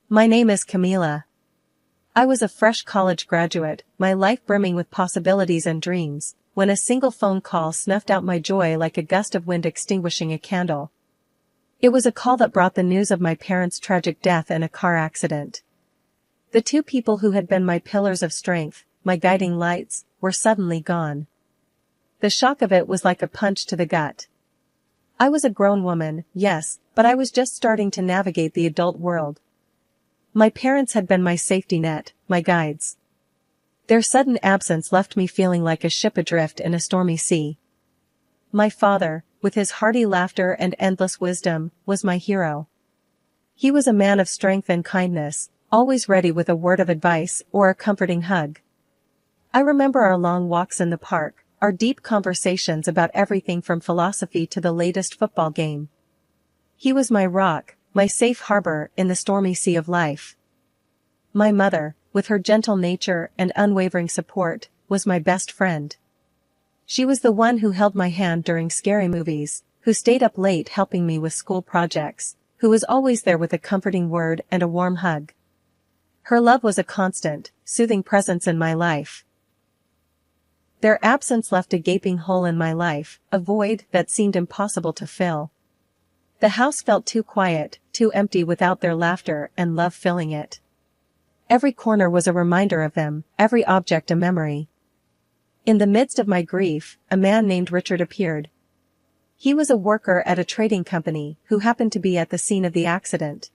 My name is Camila. I was a fresh college graduate, my life brimming with possibilities and dreams, when a single phone call snuffed out my joy like a gust of wind extinguishing a candle. It was a call that brought the news of my parents' tragic death in a car accident. The two people who had been my pillars of strength, my guiding lights, were suddenly gone. The shock of it was like a punch to the gut. I was a grown woman, yes, but I was just starting to navigate the adult world. My parents had been my safety net, my guides. Their sudden absence left me feeling like a ship adrift in a stormy sea. My father, with his hearty laughter and endless wisdom, was my hero. He was a man of strength and kindness, always ready with a word of advice or a comforting hug. I remember our long walks in the park, our deep conversations about everything from philosophy to the latest football game. He was my rock, my safe harbor in the stormy sea of life. My mother, with her gentle nature and unwavering support, was my best friend. She was the one who held my hand during scary movies, who stayed up late helping me with school projects, who was always there with a comforting word and a warm hug. Her love was a constant, soothing presence in my life. Their absence left a gaping hole in my life, a void that seemed impossible to fill. The house felt too quiet, too empty without their laughter and love filling it. Every corner was a reminder of them, every object a memory. In the midst of my grief, a man named Richard appeared. He was a worker at a trading company who happened to be at the scene of the accident.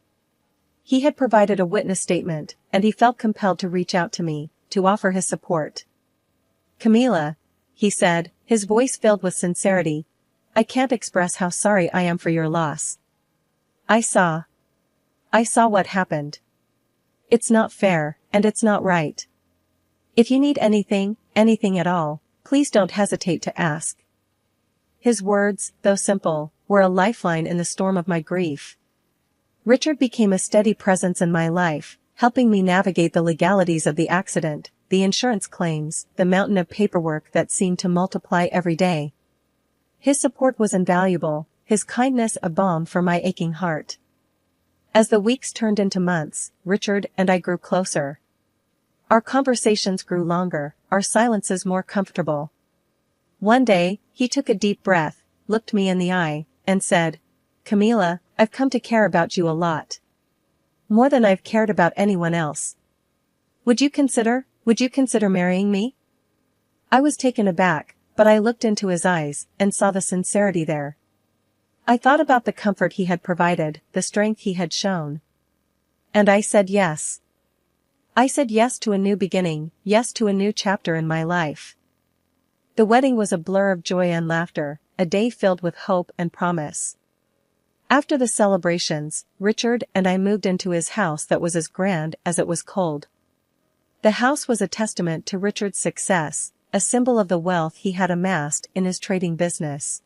He had provided a witness statement, and he felt compelled to reach out to me, to offer his support. "Camila," he said, his voice filled with sincerity, "I can't express how sorry I am for your loss. I saw what happened. It's not fair, and it's not right. If you need anything at all, please don't hesitate to ask." His words, though simple, were a lifeline in the storm of my grief. Richard became a steady presence in my life, helping me navigate the legalities of the accident, the insurance claims, the mountain of paperwork that seemed to multiply every day. His support was invaluable, his kindness a balm for my aching heart. As the weeks turned into months, Richard and I grew closer. Our conversations grew longer, our silences more comfortable. One day, he took a deep breath, looked me in the eye, and said, "Camila, I've come to care about you a lot. More than I've cared about anyone else. Would you consider marrying me?" I was taken aback, but I looked into his eyes and saw the sincerity there. I thought about the comfort he had provided, the strength he had shown. And I said yes. I said yes to a new beginning, yes to a new chapter in my life. The wedding was a blur of joy and laughter, a day filled with hope and promise. After the celebrations, Richard and I moved into his house that was as grand as it was cold. The house was a testament to Richard's success, a symbol of the wealth he had amassed in his trading business.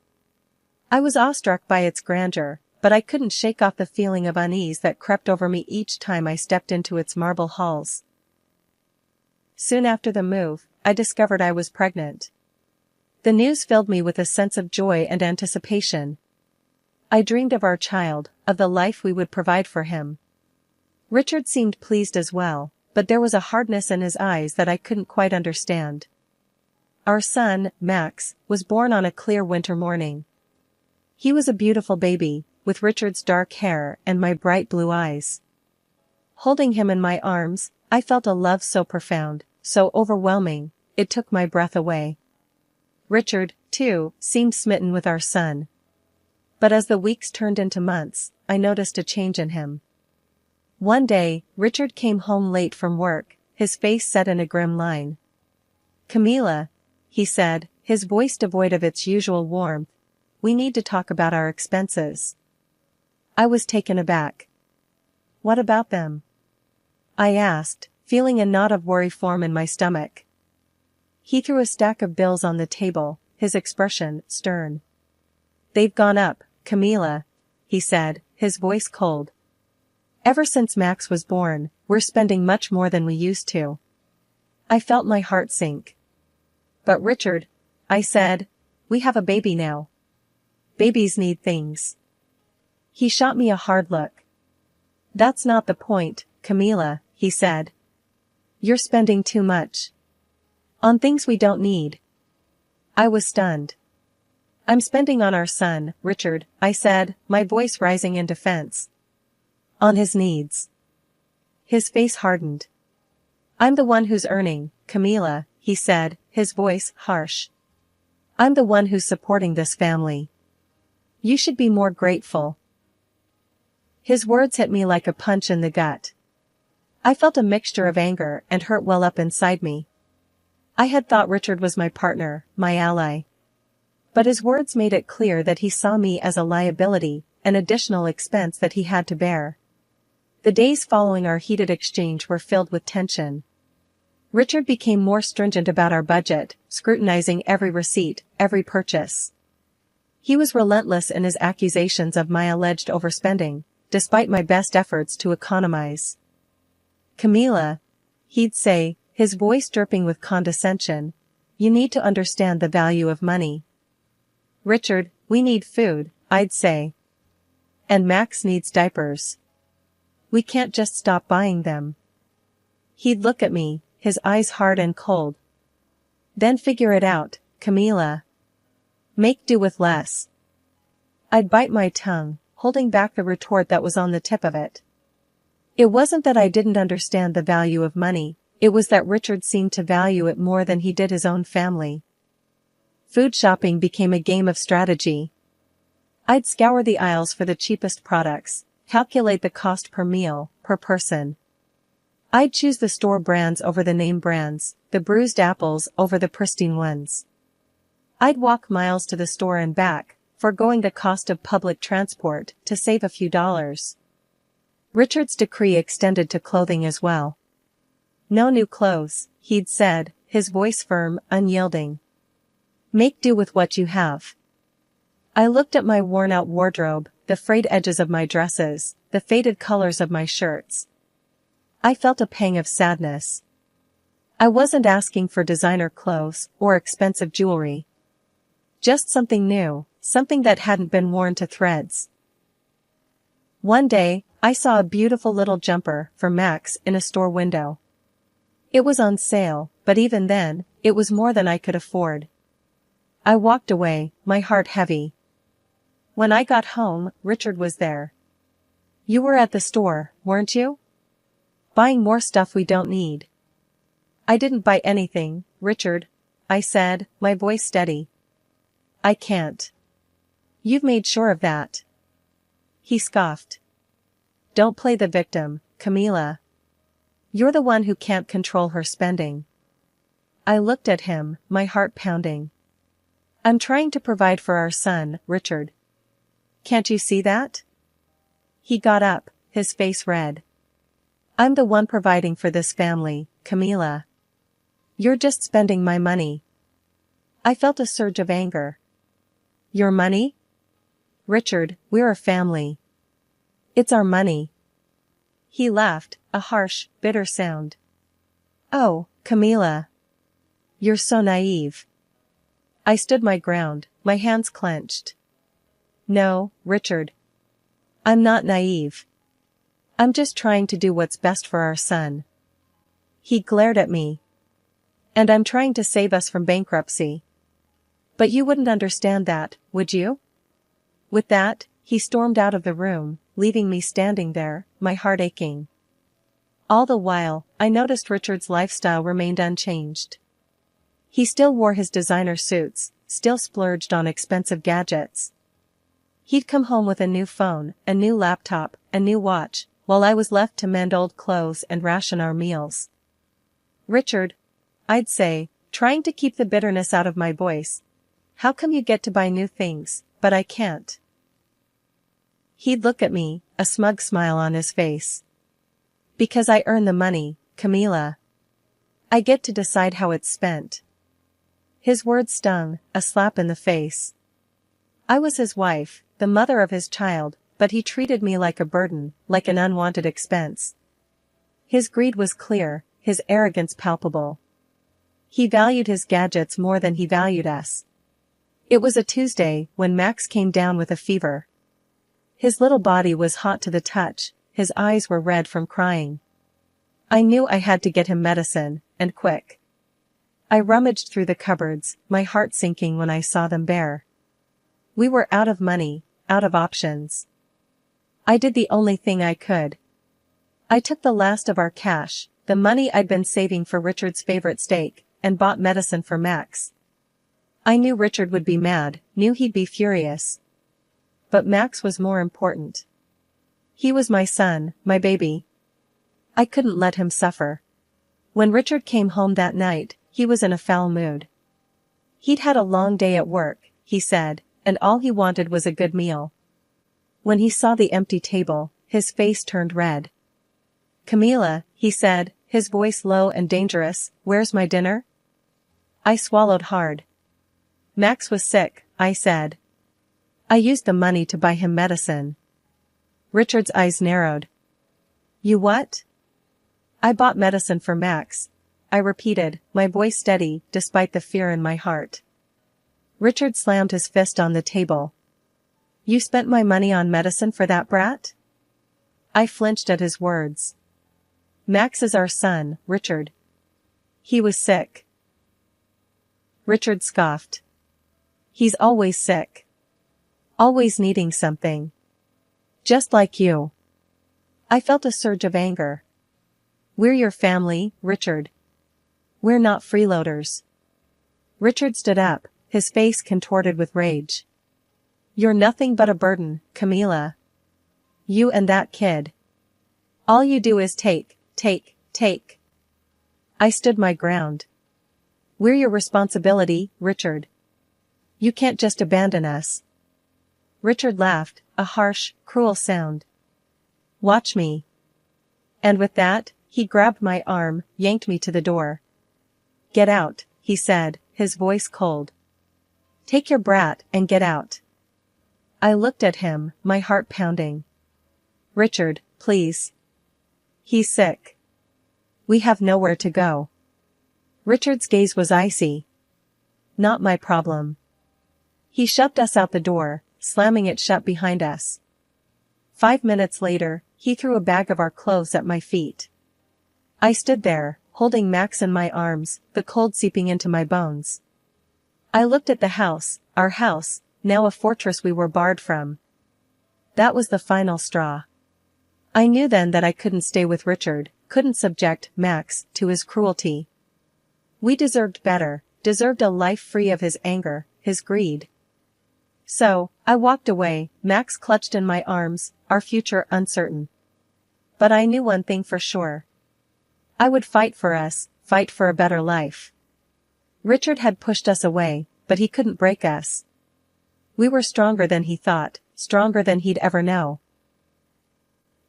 I was awestruck by its grandeur, but I couldn't shake off the feeling of unease that crept over me each time I stepped into its marble halls. Soon after the move, I discovered I was pregnant. The news filled me with a sense of joy and anticipation. I dreamed of our child, of the life we would provide for him. Richard seemed pleased as well, but there was a hardness in his eyes that I couldn't quite understand. Our son, Max, was born on a clear winter morning. He was a beautiful baby, with Richard's dark hair and my bright blue eyes. Holding him in my arms, I felt a love so profound, so overwhelming, it took my breath away. Richard, too, seemed smitten with our son. But as the weeks turned into months, I noticed a change in him. One day, Richard came home late from work, his face set in a grim line. "Camila," he said, his voice devoid of its usual warmth, "we need to talk about our expenses." I was taken aback. "What about them?" I asked, feeling a knot of worry form in my stomach. He threw a stack of bills on the table, his expression stern. "They've gone up, Camila," he said, his voice cold. "Ever since Max was born, we're spending much more than we used to." I felt my heart sink. "But Richard," I said, "we have a baby now. Babies need things." He shot me a hard look. That's not the point, Camila, he said. You're spending too much. On things we don't need. I was stunned. I'm spending on our son, Richard, I said, my voice rising in defense. On his needs. His face hardened. I'm the one who's earning, Camila, he said, his voice harsh. I'm the one who's supporting this family. You should be more grateful. His words hit me like a punch in the gut. I felt a mixture of anger and hurt well up inside me. I had thought Richard was my partner, my ally. But his words made it clear that he saw me as a liability, an additional expense that he had to bear. The days following our heated exchange were filled with tension. Richard became more stringent about our budget, scrutinizing every receipt, every purchase. He was relentless in his accusations of my alleged overspending, despite my best efforts to economize. Camila, he'd say, his voice dripping with condescension, you need to understand the value of money. Richard, we need food, I'd say. And Max needs diapers. We can't just stop buying them. He'd look at me, his eyes hard and cold. Then figure it out, Camila. Make do with less. I'd bite my tongue, holding back the retort that was on the tip of it. It wasn't that I didn't understand the value of money, it was that Richard seemed to value it more than he did his own family. Food shopping became a game of strategy. I'd scour the aisles for the cheapest products, calculate the cost per meal, per person. I'd choose the store brands over the name brands, the bruised apples over the pristine ones. I'd walk miles to the store and back, foregoing the cost of public transport to save a few dollars. Richard's decree extended to clothing as well. No new clothes, he'd said, his voice firm, unyielding. Make do with what you have. I looked at my worn-out wardrobe, the frayed edges of my dresses, the faded colors of my shirts. I felt a pang of sadness. I wasn't asking for designer clothes or expensive jewelry. Just something new, something that hadn't been worn to threads. One day, I saw a beautiful little jumper for Max in a store window. It was on sale, but even then, it was more than I could afford. I walked away, my heart heavy. When I got home, Richard was there. You were at the store, weren't you? Buying more stuff we don't need. I didn't buy anything, Richard, I said, my voice steady. I can't. You've made sure of that. He scoffed. Don't play the victim, Camila. You're the one who can't control her spending. I looked at him, my heart pounding. I'm trying to provide for our son, Richard. Can't you see that? He got up, his face red. I'm the one providing for this family, Camila. You're just spending my money. I felt a surge of anger. Your money? Richard, we're a family. It's our money. He laughed, a harsh, bitter sound. Oh, Camila. You're so naive. I stood my ground, my hands clenched. No, Richard. I'm not naive. I'm just trying to do what's best for our son. He glared at me. And I'm trying to save us from bankruptcy. But you wouldn't understand that, would you? With that, he stormed out of the room, leaving me standing there, my heart aching. All the while, I noticed Richard's lifestyle remained unchanged. He still wore his designer suits, still splurged on expensive gadgets. He'd come home with a new phone, a new laptop, a new watch, while I was left to mend old clothes and ration our meals. Richard, I'd say, trying to keep the bitterness out of my voice, how come you get to buy new things, but I can't? He'd look at me, a smug smile on his face. Because I earn the money, Camila. I get to decide how it's spent. His words stung, a slap in the face. I was his wife, the mother of his child, but he treated me like a burden, like an unwanted expense. His greed was clear, his arrogance palpable. He valued his gadgets more than he valued us. It was a Tuesday when Max came down with a fever. His little body was hot to the touch, his eyes were red from crying. I knew I had to get him medicine, and quick. I rummaged through the cupboards, my heart sinking when I saw them bare. We were out of money, out of options. I did the only thing I could. I took the last of our cash, the money I'd been saving for Richard's favorite steak, and bought medicine for Max. I knew Richard would be mad, knew he'd be furious. But Max was more important. He was my son, my baby. I couldn't let him suffer. When Richard came home that night, he was in a foul mood. He'd had a long day at work, he said, and all he wanted was a good meal. When he saw the empty table, his face turned red. "Camila," he said, his voice low and dangerous, "where's my dinner?" I swallowed hard. "Max was sick," I said. "I used the money to buy him medicine." Richard's eyes narrowed. "You what?" "I bought medicine for Max," I repeated, my voice steady, despite the fear in my heart. Richard slammed his fist on the table. "You spent my money on medicine for that brat?" I flinched at his words. "Max is our son, Richard. He was sick." Richard scoffed. "He's always sick. Always needing something. Just like you." I felt a surge of anger. "We're your family, Richard. We're not freeloaders." Richard stood up, his face contorted with rage. "You're nothing but a burden, Camila. You and that kid. All you do is take, take, take." I stood my ground. "We're your responsibility, Richard. You can't just abandon us." Richard laughed, a harsh, cruel sound. "Watch me." And with that, he grabbed my arm, yanked me to the door. "Get out," he said, his voice cold. "Take your brat and get out." I looked at him, my heart pounding. "Richard, please. He's sick. We have nowhere to go." Richard's gaze was icy. "Not my problem." He shoved us out the door, slamming it shut behind us. 5 minutes later, he threw a bag of our clothes at my feet. I stood there, holding Max in my arms, the cold seeping into my bones. I looked at the house, our house, now a fortress we were barred from. That was the final straw. I knew then that I couldn't stay with Richard, couldn't subject Max to his cruelty. We deserved better, deserved a life free of his anger, his greed. So, I walked away, Max clutched in my arms, our future uncertain. But I knew one thing for sure. I would fight for us, fight for a better life. Richard had pushed us away, but he couldn't break us. We were stronger than he thought, stronger than he'd ever know.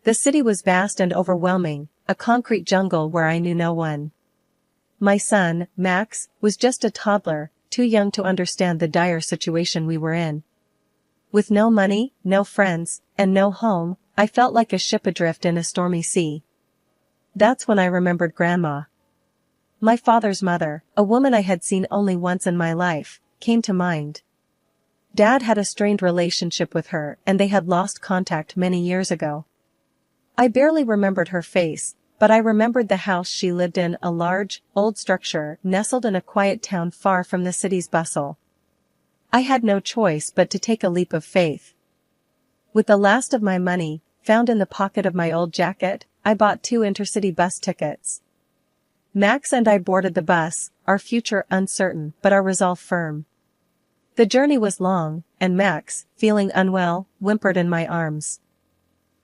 The city was vast and overwhelming, a concrete jungle where I knew no one. My son, Max, was just a toddler, too young to understand the dire situation we were in. With no money, no friends, and no home, I felt like a ship adrift in a stormy sea. That's when I remembered Grandma. My father's mother, a woman I had seen only once in my life, came to mind. Dad had a strained relationship with her and they had lost contact many years ago. I barely remembered her face, but I remembered the house she lived in, a large, old structure nestled in a quiet town far from the city's bustle. I had no choice but to take a leap of faith. With the last of my money, found in the pocket of my old jacket, I bought 2 intercity bus tickets. Max and I boarded the bus, our future uncertain but our resolve firm. The journey was long, and Max, feeling unwell, whimpered in my arms.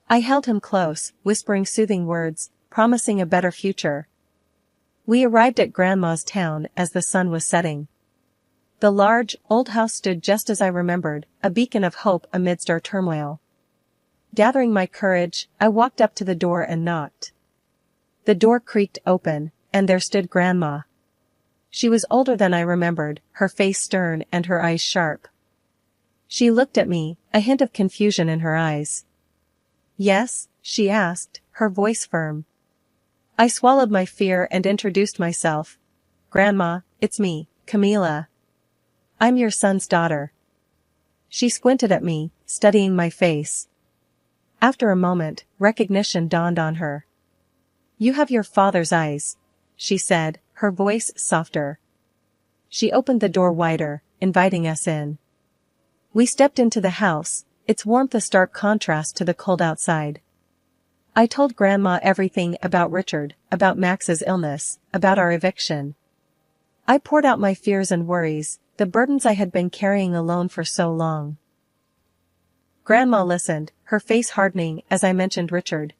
I held him close, whispering soothing words, promising a better future. We arrived at Grandma's town as the sun was setting. The large, old house stood just as I remembered, a beacon of hope amidst our turmoil. Gathering my courage, I walked up to the door and knocked. The door creaked open, and there stood Grandma. She was older than I remembered, her face stern and her eyes sharp. She looked at me, a hint of confusion in her eyes. "Yes?" she asked, her voice firm. I swallowed my fear and introduced myself. "Grandma, it's me, Camila. I'm your son's daughter." She squinted at me, studying my face. After a moment, recognition dawned on her. "You have your father's eyes," she said, her voice softer. She opened the door wider, inviting us in. We stepped into the house, its warmth a stark contrast to the cold outside. I told Grandma everything about Richard, about Max's illness, about our eviction. I poured out my fears and worries, the burdens I had been carrying alone for so long. Grandma listened, her face hardening as I mentioned Richard.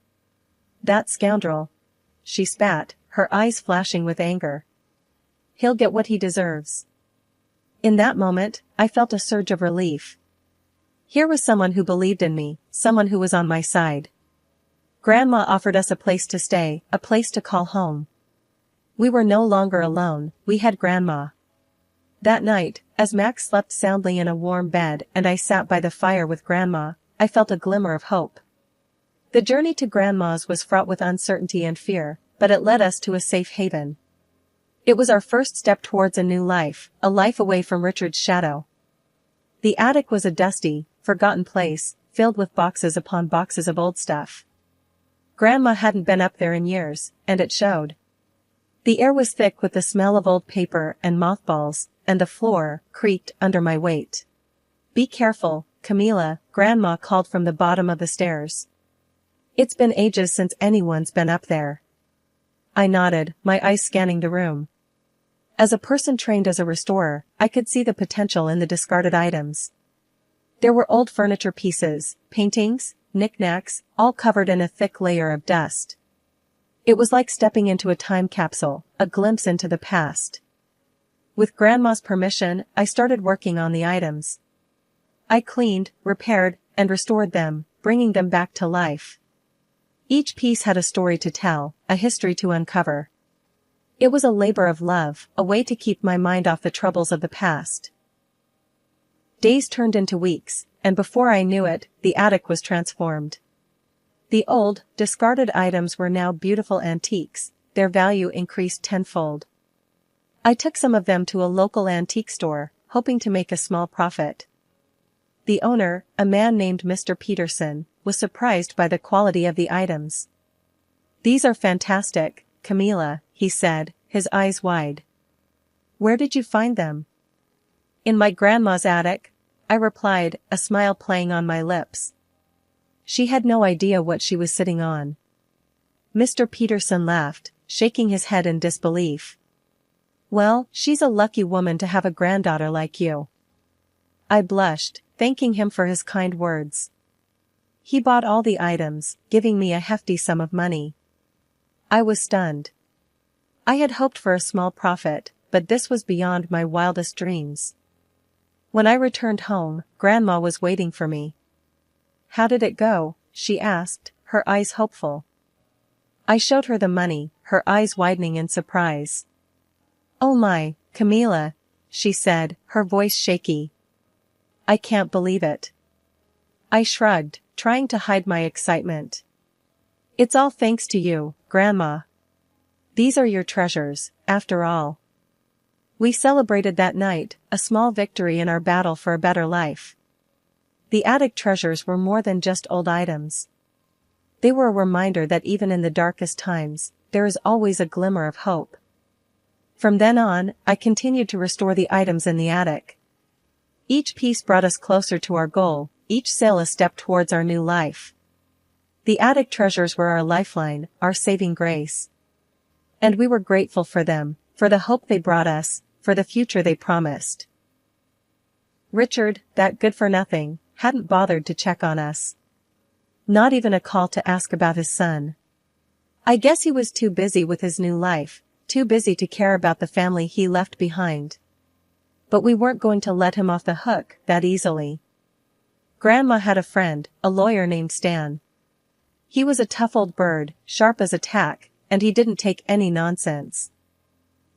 "That scoundrel," she spat, her eyes flashing with anger. "He'll get what he deserves." In that moment, I felt a surge of relief. Here was someone who believed in me, someone who was on my side. Grandma offered us a place to stay, a place to call home. We were no longer alone, we had Grandma. That night, as Max slept soundly in a warm bed and I sat by the fire with Grandma, I felt a glimmer of hope. The journey to Grandma's was fraught with uncertainty and fear, but it led us to a safe haven. It was our first step towards a new life, a life away from Richard's shadow. The attic was a dusty, forgotten place, filled with boxes upon boxes of old stuff. Grandma hadn't been up there in years, and it showed. The air was thick with the smell of old paper and mothballs, and the floor creaked under my weight. "Be careful, Camila," Grandma called from the bottom of the stairs. "It's been ages since anyone's been up there." I nodded, my eyes scanning the room. As a person trained as a restorer, I could see the potential in the discarded items. There were old furniture pieces, paintings, knickknacks, all covered in a thick layer of dust. It was like stepping into a time capsule, a glimpse into the past. With Grandma's permission, I started working on the items. I cleaned, repaired, and restored them, bringing them back to life. Each piece had a story to tell, a history to uncover. It was a labor of love, a way to keep my mind off the troubles of the past. Days turned into weeks, and before I knew it, the attic was transformed. The old, discarded items were now beautiful antiques, their value increased tenfold. I took some of them to a local antique store, hoping to make a small profit. The owner, a man named Mr. Peterson, was surprised by the quality of the items. "These are fantastic, Camila," he said, his eyes wide. "Where did you find them?" "In my grandma's attic," I replied, a smile playing on my lips. She had no idea what she was sitting on. Mr. Peterson laughed, shaking his head in disbelief. "Well, she's a lucky woman to have a granddaughter like you." I blushed, thanking him for his kind words. He bought all the items, giving me a hefty sum of money. I was stunned. I had hoped for a small profit, but this was beyond my wildest dreams. When I returned home, Grandma was waiting for me. "How did it go?" she asked, her eyes hopeful. I showed her the money, her eyes widening in surprise. "Oh my, Camila," she said, her voice shaky. "I can't believe it." I shrugged, trying to hide my excitement. "It's all thanks to you, Grandma. These are your treasures, after all." We celebrated that night, a small victory in our battle for a better life. The attic treasures were more than just old items. They were a reminder that even in the darkest times, there is always a glimmer of hope. From then on, I continued to restore the items in the attic. Each piece brought us closer to our goal, each sale a step towards our new life. The attic treasures were our lifeline, our saving grace. And we were grateful for them, for the hope they brought us, for the future they promised. Richard, that good-for-nothing, hadn't bothered to check on us. Not even a call to ask about his son. I guess he was too busy with his new life, too busy to care about the family he left behind. But we weren't going to let him off the hook that easily. Grandma had a friend, a lawyer named Stan. He was a tough old bird, sharp as a tack, and he didn't take any nonsense.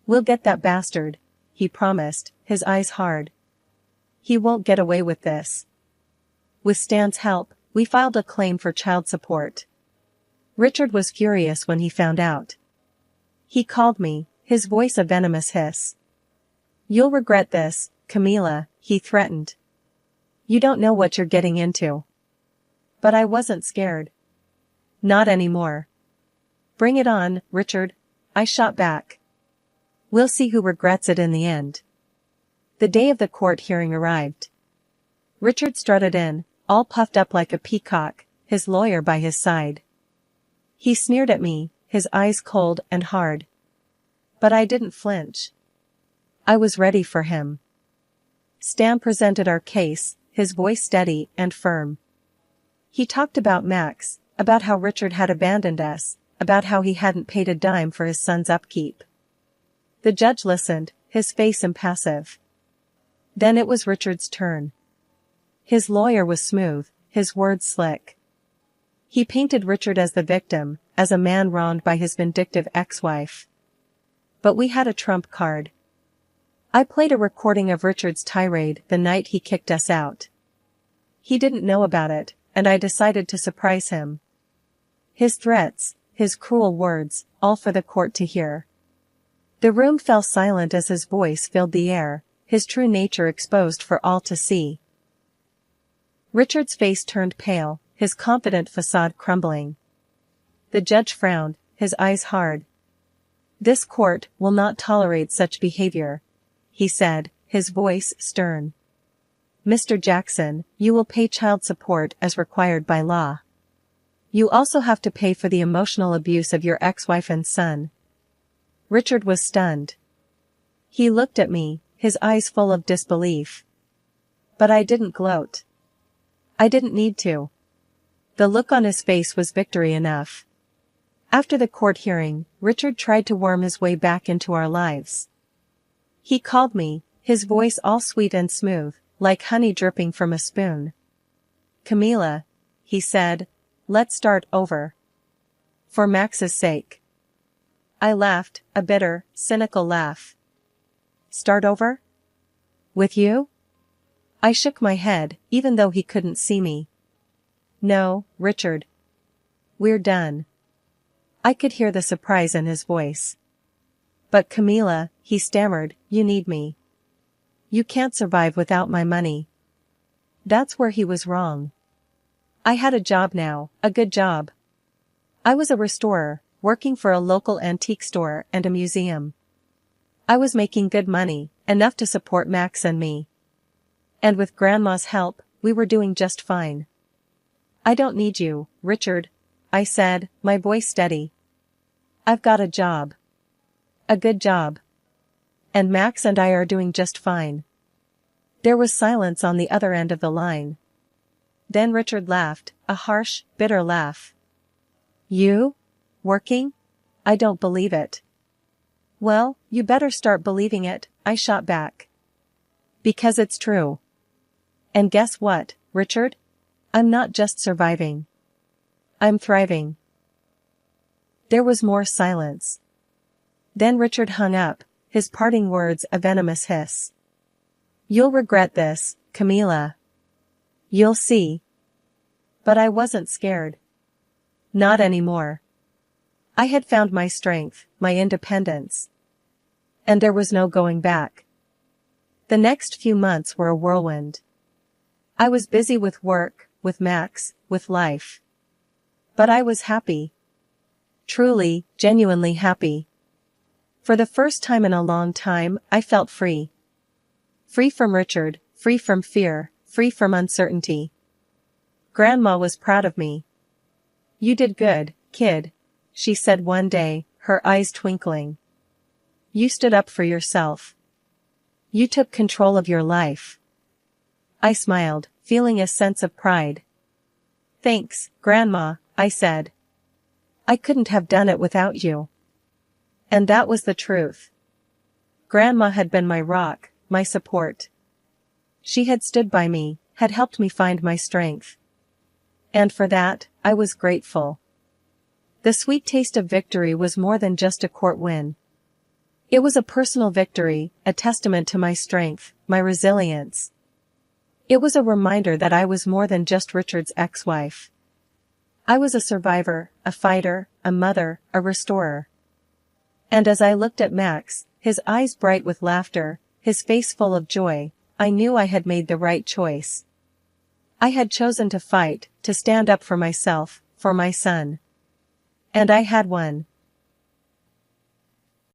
"We'll get that bastard," he promised, his eyes hard. "He won't get away with this." With Stan's help, we filed a claim for child support. Richard was furious when he found out. He called me, his voice a venomous hiss. "You'll regret this, Camila," he threatened. "You don't know what you're getting into." But I wasn't scared. Not anymore. Bring it on, Richard, I shot back. We'll see who regrets it in the end. The day of the court hearing arrived. Richard strutted in, all puffed up like a peacock, his lawyer by his side. He sneered at me, his eyes cold and hard. But I didn't flinch. I was ready for him. Stan presented our case, his voice steady and firm. He talked about Max, about how Richard had abandoned us, about how he hadn't paid a dime for his son's upkeep. The judge listened, his face impassive. Then it was Richard's turn. His lawyer was smooth, his words slick. He painted Richard as the victim, as a man wronged by his vindictive ex-wife. But we had a trump card. I played a recording of Richard's tirade the night he kicked us out. He didn't know about it, and I decided to surprise him. His threats, his cruel words, all for the court to hear. The room fell silent as his voice filled the air, his true nature exposed for all to see. Richard's face turned pale, his confident facade crumbling. The judge frowned, his eyes hard. "This court will not tolerate such behavior," he said, his voice stern. "Mr. Jackson, you will pay child support as required by law. You also have to pay for the emotional abuse of your ex-wife and son." Richard was stunned. He looked at me, his eyes full of disbelief. But I didn't gloat. I didn't need to. The look on his face was victory enough. After the court hearing, Richard tried to worm his way back into our lives. He called me, his voice all sweet and smooth, like honey dripping from a spoon. "Camila," he said, "let's start over. For Max's sake." I laughed, a bitter, cynical laugh. "Start over? With you?" I shook my head, even though he couldn't see me. "No, Richard. We're done." I could hear the surprise in his voice. "But Camila," he stammered, "you need me. You can't survive without my money." That's where he was wrong. I had a job now, a good job. I was a restorer, working for a local antique store and a museum. I was making good money, enough to support Max and me. And with Grandma's help, we were doing just fine. "I don't need you, Richard," I said, my voice steady. "I've got a job. A good job. And Max and I are doing just fine." There was silence on the other end of the line. Then Richard laughed, a harsh, bitter laugh. "You? Working? I don't believe it." "Well, you better start believing it," I shot back. "Because it's true. And guess what, Richard? I'm not just surviving. I'm thriving." There was more silence. Then Richard hung up, his parting words a venomous hiss. "You'll regret this, Camila. You'll see." But I wasn't scared. Not anymore. I had found my strength, my independence. And there was no going back. The next few months were a whirlwind. I was busy with work, with Max, with life. But I was happy. Truly, genuinely happy. For the first time in a long time, I felt free. Free from Richard, free from fear, free from uncertainty. Grandma was proud of me. "You did good, kid," she said one day, her eyes twinkling. "You stood up for yourself. You took control of your life." I smiled, feeling a sense of pride. "Thanks, Grandma," I said. "I couldn't have done it without you." And that was the truth. Grandma had been my rock, my support. She had stood by me, had helped me find my strength. And for that, I was grateful. The sweet taste of victory was more than just a court win. It was a personal victory, a testament to my strength, my resilience. It was a reminder that I was more than just Richard's ex-wife. I was a survivor, a fighter, a mother, a restorer. And as I looked at Max, his eyes bright with laughter, his face full of joy, I knew I had made the right choice. I had chosen to fight, to stand up for myself, for my son. And I had won.